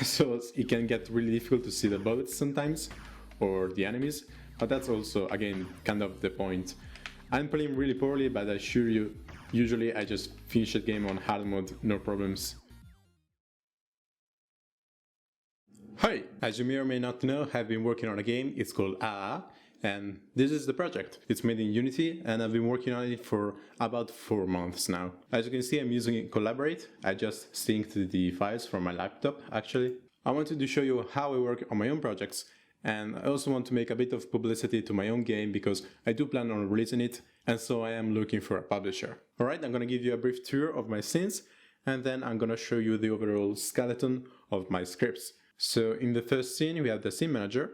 So it can get really difficult to see the bullets sometimes, or the enemies, but that's also, again, kind of the point. I'm playing really poorly, but I assure you, usually I just finish the game on hard mode, no problems. Hi! As you may or may not know, I've been working on a game, it's called AAA, and this is the project. It's made in Unity, and I've been working on it for about 4 months now. As you can see, I'm using Collaborate. I just synced the files from my laptop, actually. I wanted to show you how I work on my own projects, and I also want to make a bit of publicity to my own game because I do plan on releasing it, and so I am looking for a publisher. Alright, I'm gonna give you a brief tour of my scenes, and then I'm gonna show you the overall skeleton of my scripts. So in the first scene, we have the scene manager.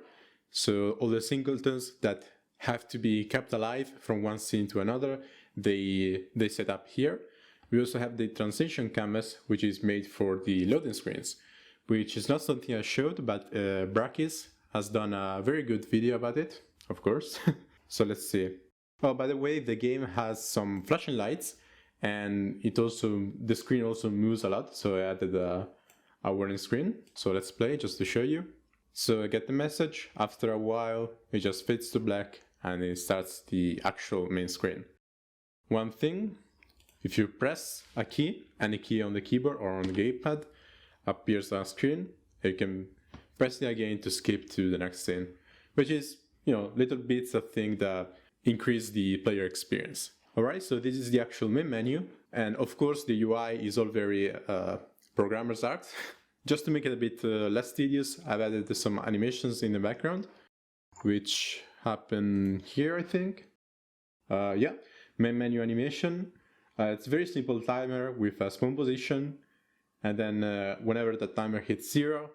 So all the singletons that have to be kept alive from one scene to another, they set up here. We also have the transition canvas, which is made for the loading screens, which is not something I showed, but Brakis has done a very good video about it, of course. So let's see. Oh, by the way, the game has some flashing lights, and the screen also moves a lot, so I added a warning screen. So let's play just to show you. So I get the message, after a while it just fades to black and it starts the actual main screen. One thing, if you press a key, any key on the keyboard or on the gamepad, appears on screen, you can press it again to skip to the next scene, which is, little bits of things that increase the player experience. Alright, so this is the actual main menu, and of course the UI is all very programmer's art. Just to make it a bit less tedious, I've added some animations in the background, which happen here, I think. Yeah, main menu animation. It's a very simple timer with a spawn position, and then whenever the timer hits 0,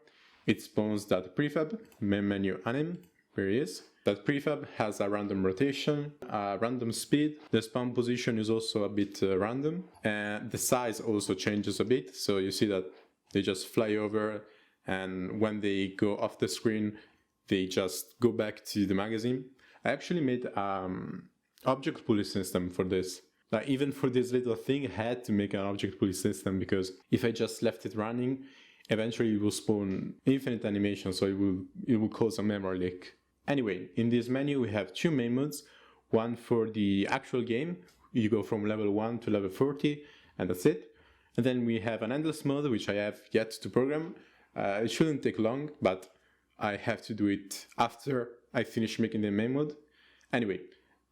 it spawns that prefab, main menu anim, where it is. That prefab has a random rotation, a random speed. The spawn position is also a bit random, and the size also changes a bit, so you see that they just fly over, and when they go off the screen, they just go back to the magazine. I actually made object pulley system for this. Like, even for this little thing, I had to make an object pulley system because if I just left it running, eventually it will spawn infinite animation, so it will cause a memory leak. Anyway, in this menu we have 2 main modes. One for the actual game, you go from level 1 to level 40, and that's it. And then we have an endless mode, which I have yet to program. It shouldn't take long, but I have to do it after I finish making the main mode. Anyway,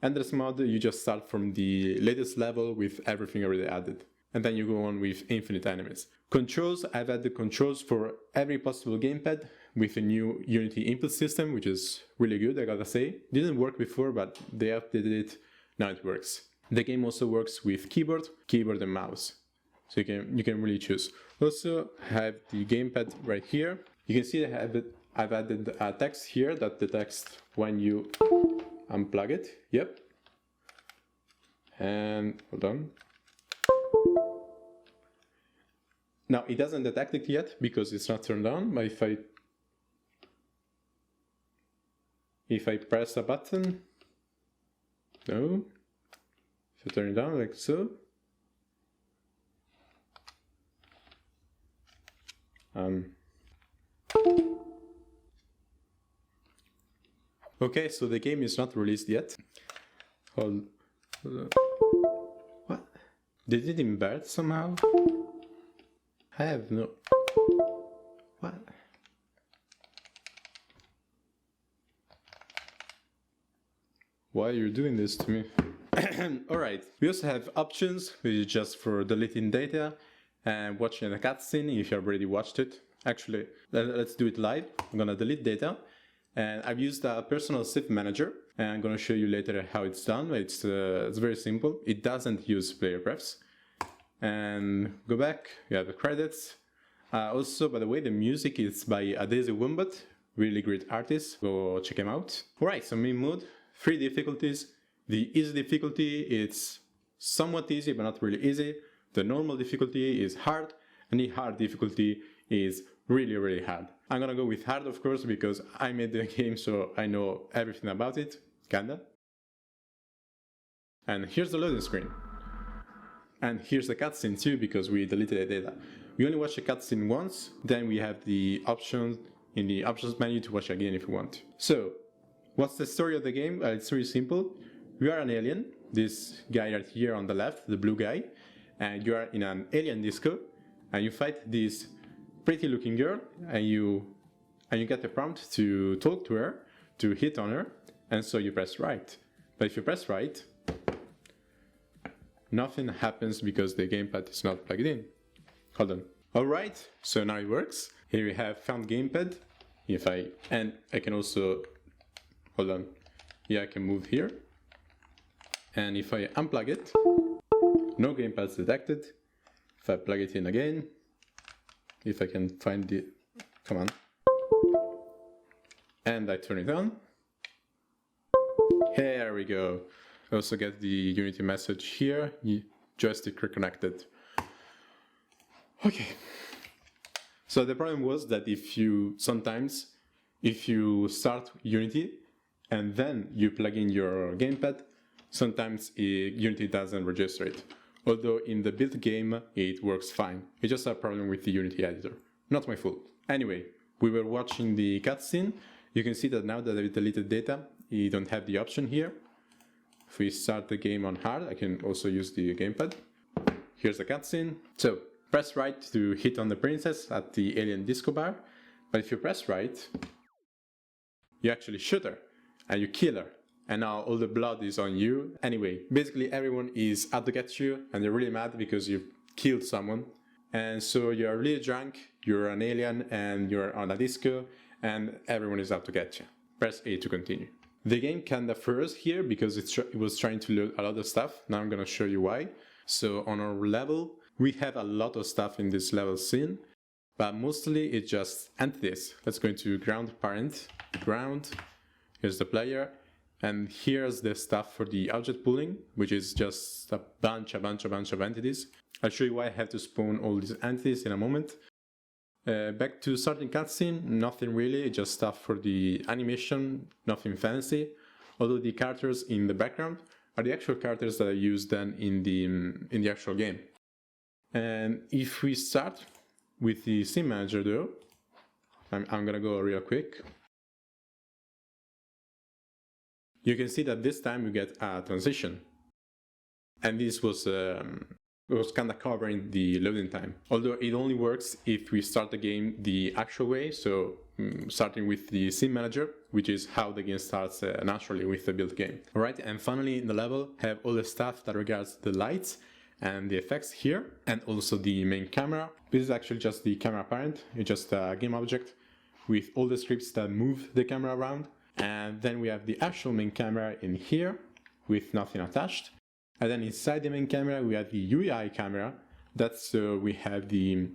endless mode, you just start from the latest level with everything already added. And then you go on with infinite enemies. Controls, I've added controls for every possible gamepad with a new Unity input system, which is really good, I gotta say. Didn't work before, but they updated it, now it works. The game also works with keyboard and mouse. So you can really choose. Also have the gamepad right here. You can see I've added a text here that detects when you unplug it. Yep. And hold on. Now it doesn't detect it yet because it's not turned on, but if I press a button, no. If I turn it on like so. Okay, so the game is not released yet. Hold on. What? Did it embed somehow? I have no... What? Why are you doing this to me? Alright, we also have options, which is just for deleting data and watching a cutscene if you already watched it. Actually, let's do it live. I'm gonna delete data, and I've used a personal save manager, and I'm gonna show you later how it's done. It's very simple. It doesn't use player prefs. And go back, you have the credits. Also, by the way, the music is by Daisy Wombat, really great artist. Go check him out. Alright, so main mode, 3 difficulties. The easy difficulty, it's somewhat easy, but not really easy. The normal difficulty is hard, and the hard difficulty is really, really hard. I'm gonna go with hard, of course, because I made the game, so I know everything about it, kinda. And here's the loading screen. And here's the cutscene too, because we deleted the data. We only watch the cutscene once, then we have the options in the options menu to watch again if we want. So, what's the story of the game? It's very simple. You are an alien, this guy right here on the left, the blue guy, and you are in an alien disco, and you fight this pretty looking girl, and you get the prompt to talk to her, to hit on her, and so you press right. But if you press right, nothing happens because the gamepad is not plugged in. Hold on. Alright, so now it works. Here we have found gamepad. And I can also, hold on. Yeah, I can move here. And if I unplug it, no gamepads detected. If I plug it in again, if I can find the, come on. And I turn it on. Here we go. I also get the Unity message here, joystick reconnected. Okay. So the problem was that if you start Unity and then you plug in your gamepad, sometimes Unity doesn't register it. Although in the build game it works fine. It's just a problem with the Unity editor. Not my fault. Anyway, we were watching the cutscene. You can see that now that I've deleted data, you don't have the option here. If we start the game on hard, I can also use the gamepad. Here's the cutscene. So, press right to hit on the princess at the alien disco bar. But if you press right, you actually shoot her and you kill her. And now all the blood is on you. Anyway, basically everyone is out to get you and they're really mad because you killed someone. And so you're really drunk, you're an alien and you're on a disco and everyone is out to get you. Press A to continue. The game kinda froze here because it was trying to load a lot of stuff. Now I'm gonna show you why. So on our level, we have a lot of stuff in this level scene, but mostly it's just entities. Let's go into ground parent, ground, here's the player, and here's the stuff for the object pooling, which is just a bunch of entities. I'll show you why I have to spawn all these entities in a moment. Back to starting cutscene, nothing really, just stuff for the animation, nothing fancy. Although the characters in the background are the actual characters that I use then in the actual game. And if we start with the scene manager though, I'm gonna go real quick. You can see that this time we get a transition. And this was kind of covering the loading time. Although it only works if we start the game the actual way, so starting with the scene manager, which is how the game starts naturally with the build game. Alright, and finally in the level have all the stuff that regards the lights and the effects here, and also the main camera. This is actually just the camera parent, it's just a game object with all the scripts that move the camera around. And then we have the actual main camera in here with nothing attached. And then inside the main camera we have the UI camera. That's we have the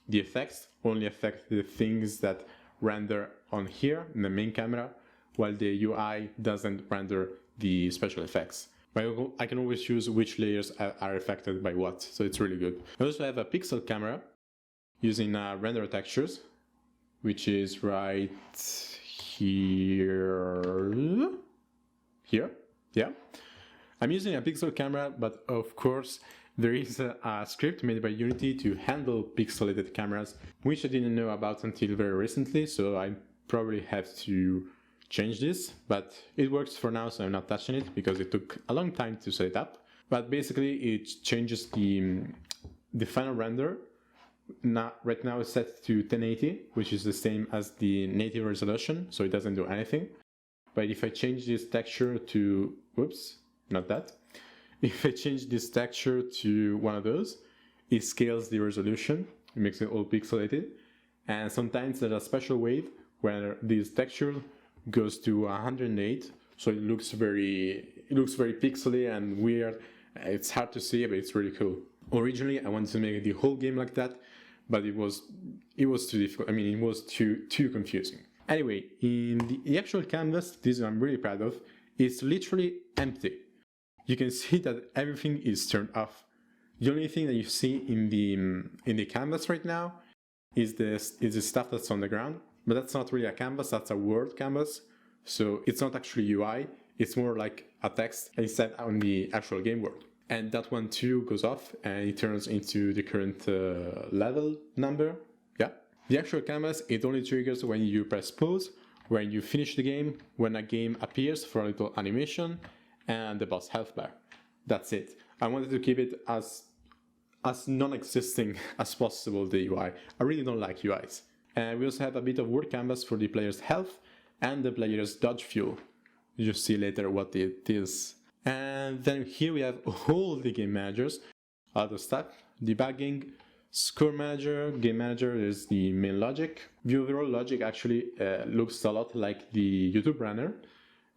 effects only affect the things that render on here in the main camera, while the UI doesn't render the special effects. But I can always choose which layers are affected by what, so it's really good. I also have a pixel camera using render textures, which is right here. Here, yeah. I'm using a pixel camera, but of course there is a script made by Unity to handle pixelated cameras, which I didn't know about until very recently, so I probably have to change this, but it works for now, so I'm not touching it because it took a long time to set it up. But basically it changes the final render. Right now it's set to 1080, which is the same as the native resolution, so it doesn't do anything. But if I change this texture to, whoops, not that. If I change this texture to one of those, it scales the resolution, it makes it all pixelated. And sometimes there's a special wave where this texture goes to 108, so it looks very pixely and weird. It's hard to see, but it's really cool. Originally I wanted to make the whole game like that, but it was too difficult. I mean, it was too confusing. Anyway, in the actual canvas, this I'm really proud of, it's literally empty. You can see that everything is turned off. The only thing that you see in the canvas right now is the stuff that's on the ground, but that's not really a canvas, that's a world canvas. So it's not actually UI, it's more like a text instead on the actual game world. and that one too goes off and it turns into the current level number. Yeah. The actual canvas, it only triggers when you press pause, when you finish the game, when a game appears for a little animation, and the boss health bar. That's it. I wanted to keep it as non-existing as possible, the UI. I really don't like UIs. And we also have a bit of word canvas for the player's health and the player's dodge fuel. You'll see later what it is. And then here we have all the game managers, other stuff, debugging, score manager, game manager is the main logic. The overall logic actually looks a lot like the YouTube runner.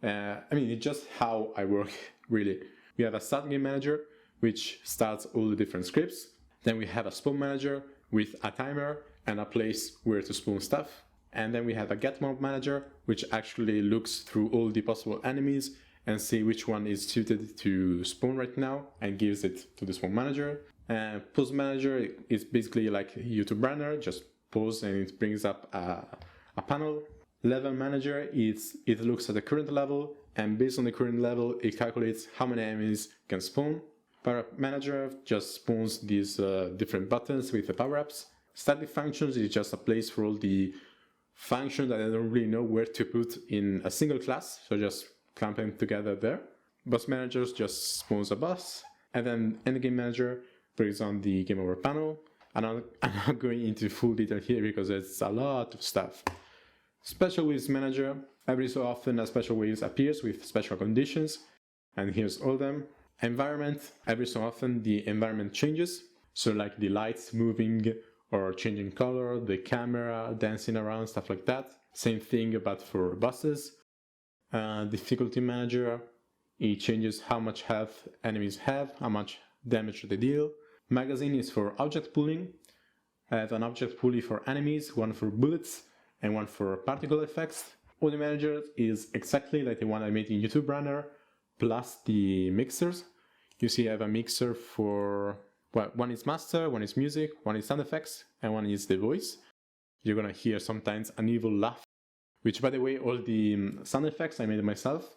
I mean, it's just how I work, really. We have a start game manager, which starts all the different scripts. Then we have a spawn manager with a timer and a place where to spawn stuff. And then we have a get mob manager, which actually looks through all the possible enemies and see which one is suited to spawn right now and gives it to the spawn manager. And pause manager is basically like YouTube runner, just pause and it brings up a panel. Level manager it looks at the current level and based on the current level it calculates how many enemies can spawn. Power up manager just spawns these different buttons with the power ups. Static functions is just a place for all the functions that I don't really know where to put in a single class, so just clamp them together there. Boss managers just spawns a boss, and then endgame manager brings on the game over panel. I'm not going into full detail here because it's a lot of stuff. Special waves manager, every so often a special waves appears with special conditions, and here's all of them. Environment, every so often the environment changes, so like the lights moving or changing color, the camera dancing around, stuff like that. Same thing but for bosses. Difficulty manager, it changes how much health enemies have, how much damage they deal. Magazine is for object pooling. I have an object pulley for enemies, one for bullets and one for particle effects. Audio manager is exactly like the one I made in YouTube Runner, plus the mixers. You see I have a mixer for, well, one is master, one is music, one is sound effects, and one is the voice. You're gonna hear sometimes an evil laugh, which by the way, all the sound effects I made myself,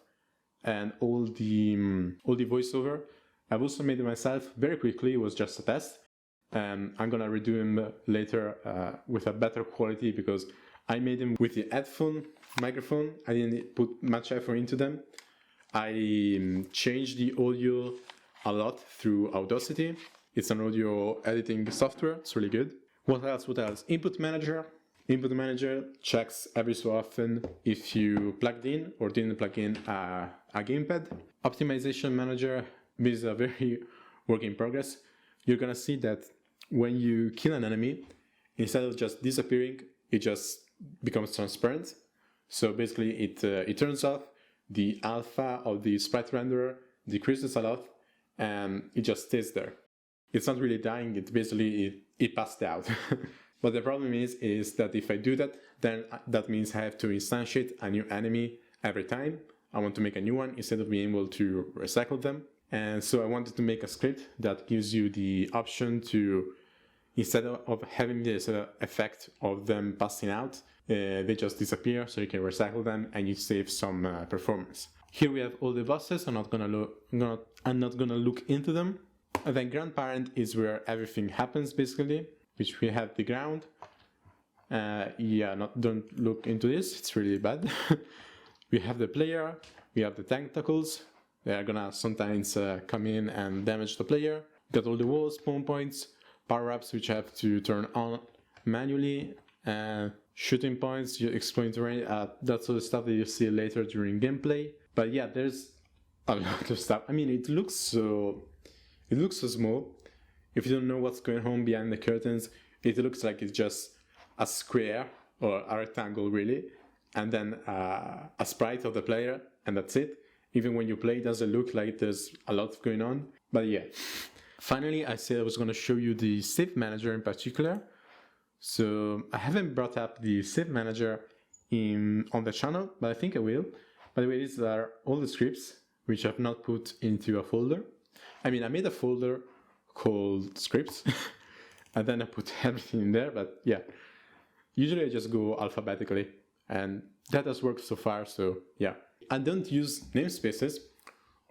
and all the voiceover I've also made it myself very quickly. It was just a test. I'm gonna redo them later with a better quality because I made them with the headphone microphone. I didn't put much effort into them. I changed the audio a lot through Audacity. It's an audio editing software. It's really good. What else? Input manager. Input manager checks every so often if you plugged in or didn't plug in a gamepad. Optimization manager. This is a very work in progress. You're gonna see that when you kill an enemy, instead of just disappearing, it just becomes transparent. So basically it turns off, the alpha of the sprite renderer decreases a lot, and it just stays there. It's not really dying, it basically it passed out. But the problem is that if I do that, then that means I have to instantiate a new enemy every time I want to make a new one instead of being able to recycle them. And so I wanted to make a script that gives you the option to, instead of having this effect of them passing out, they just disappear, so you can recycle them and you save some performance. Here we have all the bosses. I'm not gonna look into them. And then grandparent is where everything happens basically, which we have the ground. Don't look into this, it's really bad. We have the player, we have the tentacles. They are gonna sometimes come in and damage the player. Got all the walls, spawn points, power-ups which I have to turn on manually, shooting points, exploring terrain, that's all the stuff that you see later during gameplay. But yeah, there's a lot of stuff. I mean, it looks so small. If you don't know what's going on behind the curtains, it looks like it's just a square or a rectangle really, and then a sprite of the player, and that's it. Even when you play, it doesn't look like there's a lot going on. But yeah. Finally, I said I was going to show you the save manager in particular. So I haven't brought up the save manager on the channel, but I think I will. By the way, these are all the scripts which I've not put into a folder. I mean, I made a folder called scripts, and then I put everything in there, but yeah. Usually I just go alphabetically, and that has worked so far, so yeah. I don't use namespaces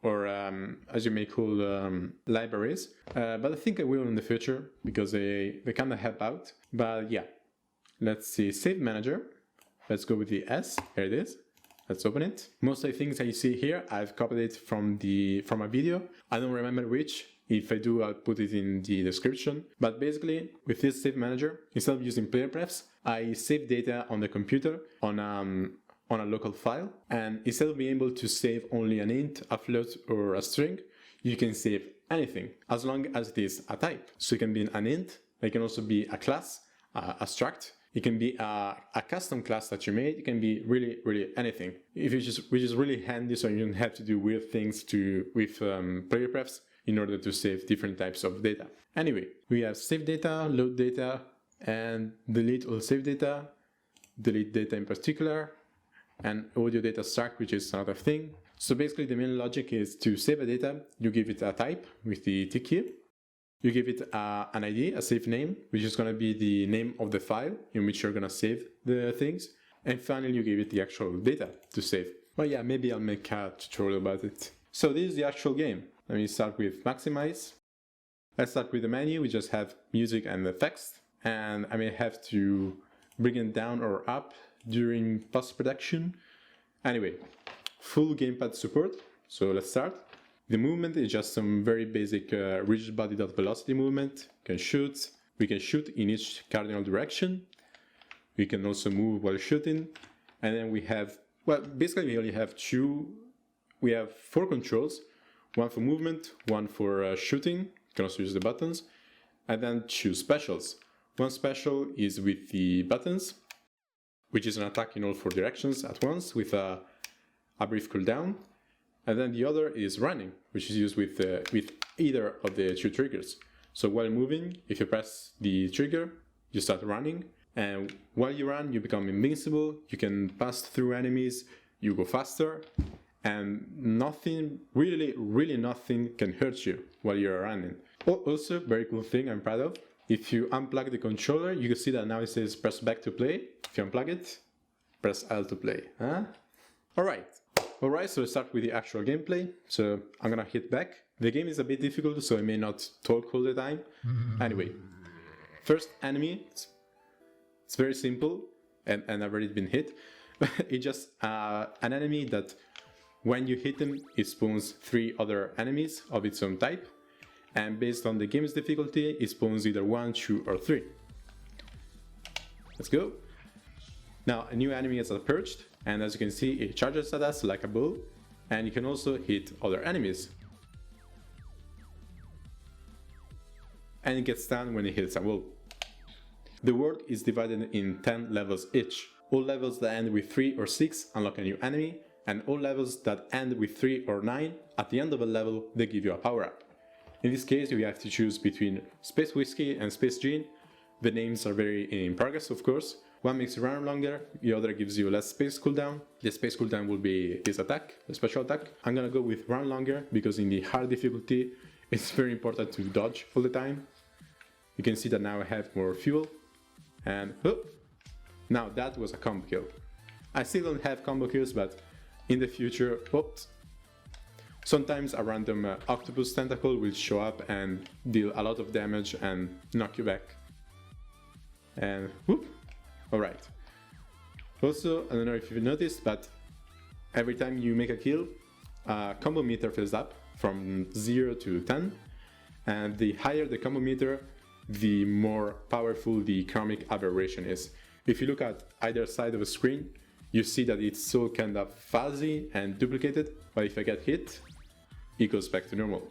or as you may call libraries, but I think I will in the future because they kind of help out. But yeah, let's see, save manager. Let's go with the S. Here it is. Let's open it. Most of the things that you see here, I've copied it from a video. I don't remember which. If I do, I'll put it in the description. But basically, with this save manager, instead of using player prefs, I save data on the computer on a local file. And instead of being able to save only an int, a float, or a string, you can save anything as long as it is a type. So it can be an int, it can also be a class, a struct. It can be a custom class that you made. It can be really anything. Which is really handy, so you don't have to do weird things with player prefs in order to save different types of data. Anyway, we have save data, load data, and delete all save data, delete data in particular, and audio data struct, which is another thing. So basically the main logic is to save a data, you give it a type with the T key, you give it an ID, a safe name, which is going to be the name of the file in which you're going to save the things, and finally you give it the actual data to save. But yeah, maybe I'll make a tutorial about it. So this is the actual game. Let me start with maximize. Let's start with the menu. We just have music and the text, and I may have to bring it down or up during post-production. Anyway, full gamepad support. So let's start. The movement is just some very basic rigid body velocity movement. We can shoot in each cardinal direction. We can also move while shooting. And then we have, well, basically we only have we have 4 controls. One for movement, one for shooting. You can also use the buttons. And then 2 specials. One special is with the buttons, which is an attack in all 4 directions at once with a brief cooldown. And then the other is running, which is used with either of the 2 triggers. So while moving, if you press the trigger, you start running. And while you run, you become invincible. You can pass through enemies. You go faster. And nothing, really nothing can hurt you while you're running. Also, very cool thing I'm proud of. If you unplug the controller, you can see that now it says press back to play. If you unplug it, press L to play. Huh? Alright, so let's start with the actual gameplay. So I'm gonna hit back. The game is a bit difficult, so I may not talk all the time. Anyway, first enemy, it's very simple, and I've already been hit. It's just an enemy that when you hit him, it spawns 3 other enemies of its own type. And based on the game's difficulty, it spawns either 1, 2, or 3. Let's go. Now, a new enemy is approached, and as you can see, it charges at us like a bull, and you can also hit other enemies. And it gets stunned when it hits a wall. The world is divided in 10 levels each. All levels that end with 3 or 6 unlock a new enemy, and all levels that end with 3 or 9, at the end of a level, they give you a power-up. In this case, you have to choose between Space Whiskey and Space Gene. The names are very in progress, of course. One makes you run longer, the other gives you less space cooldown. The space cooldown will be his attack, the special attack. I'm gonna go with run longer, because in the hard difficulty, it's very important to dodge all the time. You can see that now I have more fuel, and now that was a combo kill. I still don't have combo kills, but in the future, sometimes a random octopus tentacle will show up and deal a lot of damage and knock you back. And whoop! Alright. Also, I don't know if you've noticed, but every time you make a kill, combo meter fills up from 0 to 10. And the higher the combo meter, the more powerful the Carykh aberration is. If you look at either side of a screen, you see that it's all kind of fuzzy and duplicated, but if I get hit, it goes back to normal.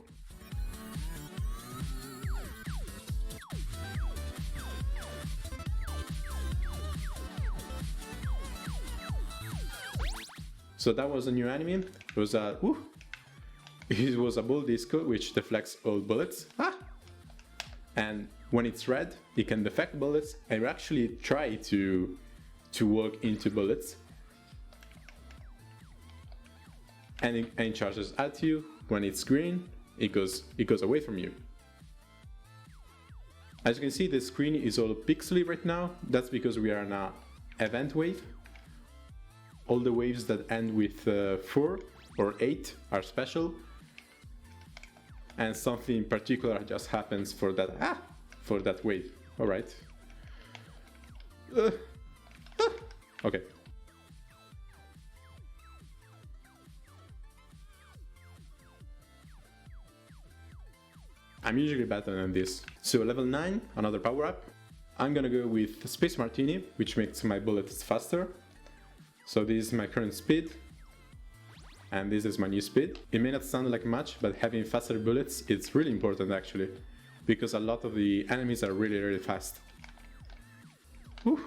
So that was a new enemy. It was a bull disco which deflects all bullets. And when it's red, it can deflect bullets and actually try to walk into bullets. And it charges at you. When it's green, it goes away from you. As you can see, the screen is all pixely right now. That's because we are in an event wave. All the waves that end with 4 or 8 are special, and something in particular just happens for that wave. Alright. Okay. I'm usually better than this. So level 9, another power up. I'm gonna go with Space Martini, which makes my bullets faster. So this is my current speed, and this is my new speed. It may not sound like much, but having faster bullets, it's really important actually, because a lot of the enemies are really fast. Whew.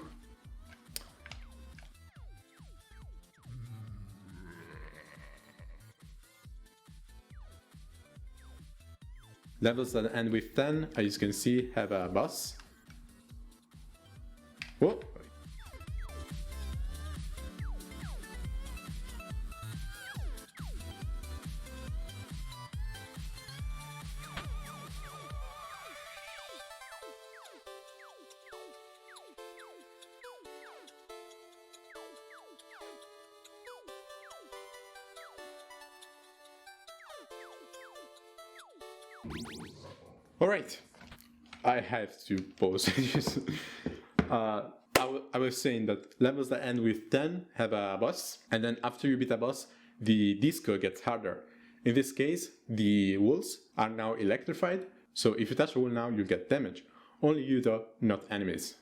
Levels that end with 10, as you can see, have a boss. Whoa! Alright, I have to pause. I was saying that levels that end with 10 have a boss, and then after you beat a boss, the disco gets harder. In this case, the walls are now electrified, so if you touch a wall now, you get damage. Only you though, not enemies.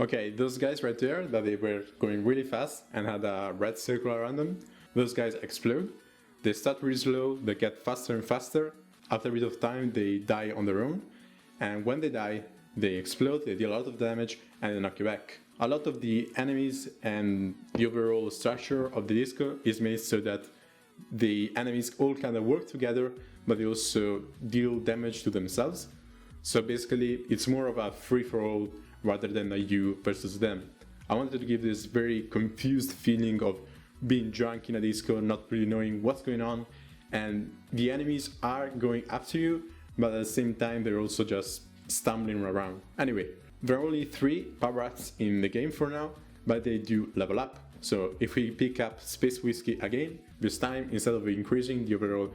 Okay, those guys right there, that they were going really fast and had a red circle around them, those guys explode. They start really slow, they get faster and faster. After a bit of time, they die on their own. And when they die, they explode, they deal a lot of damage, and they knock you back. A lot of the enemies and the overall structure of the disco is made so that the enemies all kind of work together, but they also deal damage to themselves. So basically, it's more of a free-for-all rather than a you versus them. I wanted to give this very confused feeling of being drunk in a disco, not really knowing what's going on, and the enemies are going after you, but at the same time they're also just stumbling around. Anyway, there are only 3 power-ups in the game for now, but they do level up. So if we pick up Space Whiskey again, this time instead of increasing the overall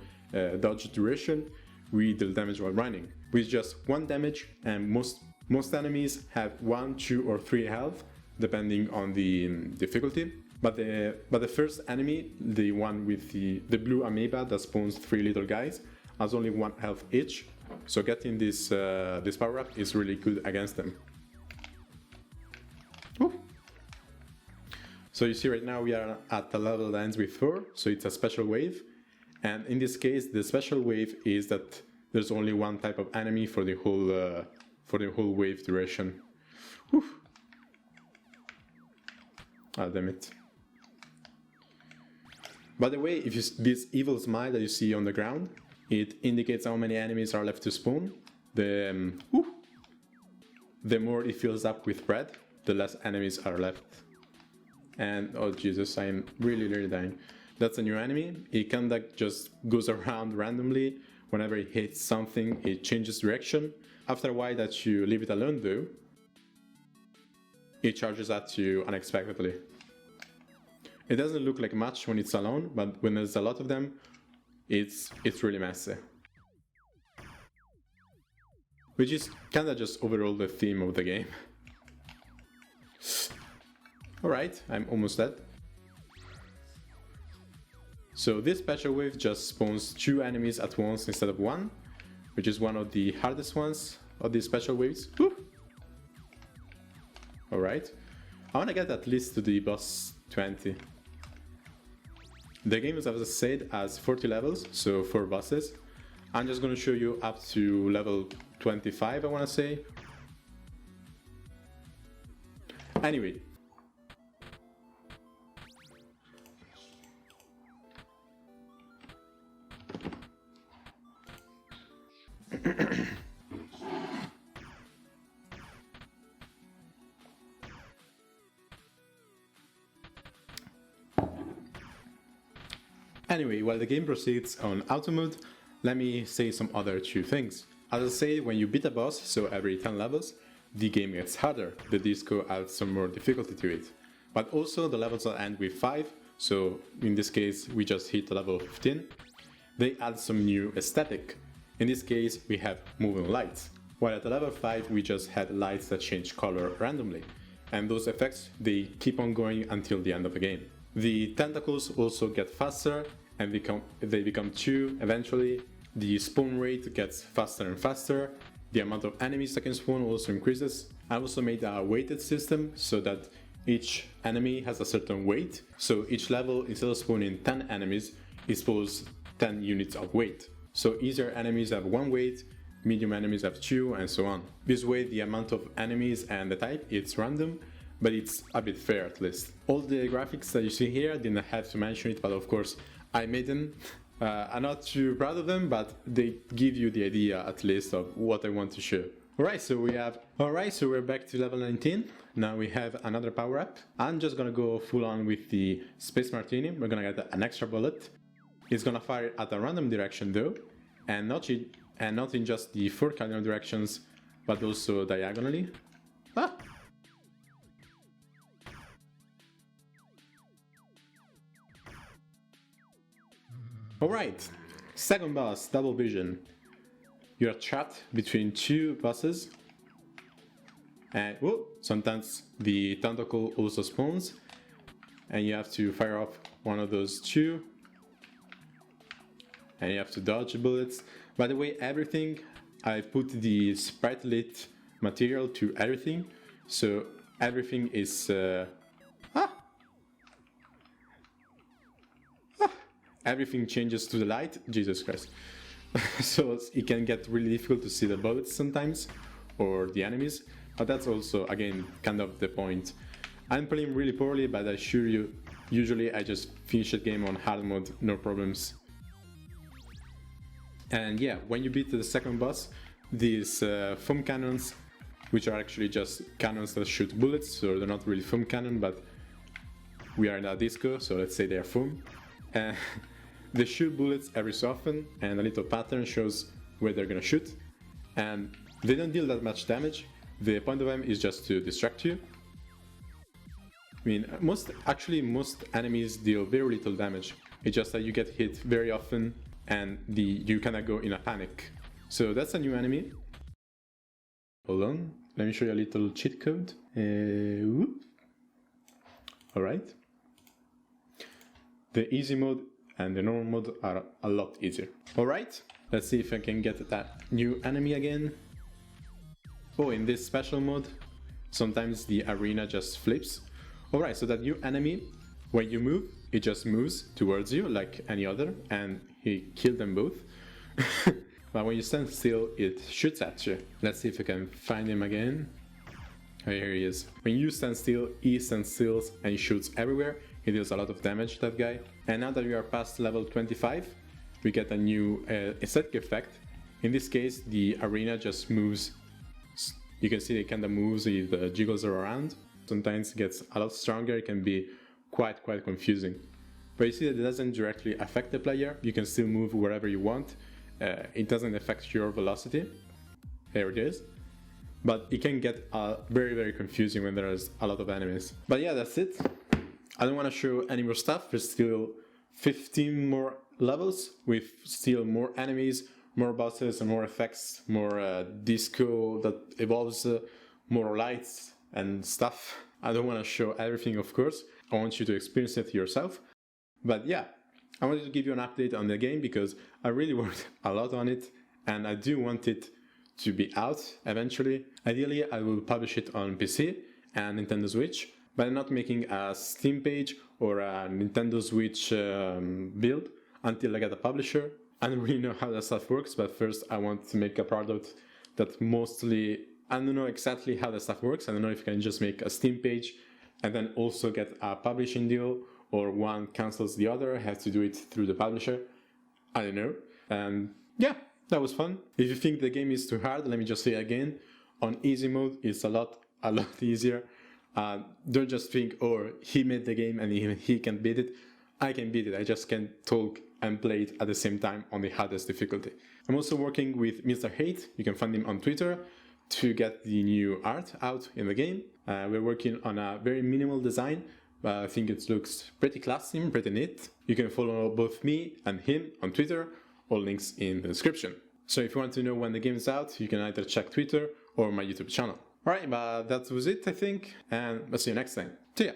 dodge duration, we deal damage while running. With just 1 damage, and most enemies have 1, 2 or 3 health, depending on the difficulty. But the first enemy, the one with the blue amoeba that spawns 3 little guys, has only 1 health each. So getting this power up is really good against them. Ooh. So you see right now we are at the level that ends with 4, so it's a special wave. And in this case, the special wave is that there's only 1 type of enemy for the whole wave duration. Whew. Ah, damn it. By the way, if this evil smile that you see on the ground, it indicates how many enemies are left to spawn. The more it fills up with red, the less enemies are left. And oh Jesus, I am really dying. That's a new enemy. It kinda just goes around randomly. Whenever it hits something, it changes direction. After a while that you leave it alone though, it charges at you unexpectedly. It doesn't look like much when it's alone, but when there's a lot of them, it's really messy. Which is kinda just overall the theme of the game. Alright, I'm almost dead. So this special wave just spawns 2 enemies at once instead of 1, which is one of the hardest ones of these special waves. Alright, I wanna get at least to the boss 20. The game, as I said, has 40 levels, so 4 bosses. I'm just gonna show you up to level 25, I wanna say. Anyway. Anyway, while the game proceeds on auto mode, let me say some other 2 things. As I say, when you beat a boss, so every 10 levels, the game gets harder. The disco adds some more difficulty to it. But also the levels that end with 5, so in this case we just hit level 15, they add some new aesthetic. In this case we have moving lights, while at level 5 we just had lights that change color randomly, and those effects they keep on going until the end of the game. The tentacles also get faster and they become 2 eventually. The spawn rate gets faster and faster. The amount of enemies that can spawn also increases. I also made a weighted system so that each enemy has a certain weight. So each level, instead of spawning 10 enemies, it spawns 10 units of weight. So easier enemies have 1 weight, medium enemies have 2, and so on. This way the amount of enemies and the type, it's random, but it's a bit fair at least. All the graphics that you see here, I didn't have to mention it, but of course I made them. I'm not too proud of them, but they give you the idea at least of what I want to show. Alright, so we're back to level 19. Now we have another power up. I'm just gonna go full on with the Space Martini. We're gonna get an extra bullet. It's gonna fire at a random direction though, and not in just the 4 cardinal directions, but also diagonally. Ah! Alright, second boss, double vision. You're trapped between 2 bosses, and whoa, sometimes the tentacle also spawns, and you have to fire off one of those 2, and you have to dodge bullets. By the way, everything, I put the sprite lit material to everything, so everything is everything changes to the light. Jesus Christ. So it can get really difficult to see the bullets sometimes, or the enemies, but that's also, again, kind of the point. I'm playing really poorly, but I assure you, usually I just finish the game on hard mode, no problems. And yeah, when you beat the second boss, these foam cannons, which are actually just cannons that shoot bullets, so they're not really foam cannon, but we are in a disco, so let's say they're foam. They shoot bullets every so often, and a little pattern shows where they're gonna shoot, and they don't deal that much damage. The point of them is just to distract you. I mean, most enemies deal very little damage. It's just that you get hit very often, and you kinda go in a panic. So that's a new enemy. Hold on, let me show you a little cheat code. Alright. The easy mode and the normal mode are a lot easier. Alright, let's see if I can get that new enemy again. Oh, in this special mode, sometimes the arena just flips. Alright, so that new enemy, when you move, it just moves towards you like any other, and he killed them both. But when you stand still, it shoots at you. Let's see if I can find him again. Oh, here he is. When you stand still, he stands still and he shoots everywhere. He deals a lot of damage, that guy. And now that we are past level 25, we get a new aesthetic effect. In this case, the arena just moves. You can see it kind of moves, it jiggles around. Sometimes it gets a lot stronger, it can be quite confusing. But you see that it doesn't directly affect the player, you can still move wherever you want. It doesn't affect your velocity. There it is. But it can get very confusing when there's a lot of enemies. But yeah, that's it. I don't want to show any more stuff. There's still 15 more levels with still more enemies, more bosses, and more effects, more disco that evolves, more lights and stuff. I don't want to show everything, of course. I want you to experience it yourself. But yeah, I wanted to give you an update on the game because I really worked a lot on it, and I do want it to be out eventually. Ideally, I will publish it on PC and Nintendo Switch, but I'm not making a Steam page or a Nintendo Switch build until I get a publisher. I don't really know how that stuff works, but first I want to make a product that mostly... I don't know exactly how that stuff works. I don't know if you can just make a Steam page and then also get a publishing deal, or one cancels the other, have to do it through the publisher. I don't know. And yeah, that was fun. If you think the game is too hard, let me just say again, on easy mode it's a lot easier. Don't just think, oh, he made the game and he can beat it. I can beat it, I just can't talk and play it at the same time on the hardest difficulty. I'm also working with Mr. Hate, you can find him on Twitter, to get the new art out in the game. We're working on a very minimal design, but I think it looks pretty classy and pretty neat. You can follow both me and him on Twitter, all links in the description. So if you want to know when the game is out, you can either check Twitter or my YouTube channel. Alright, but that was it, I think, and I'll see you next time. See ya!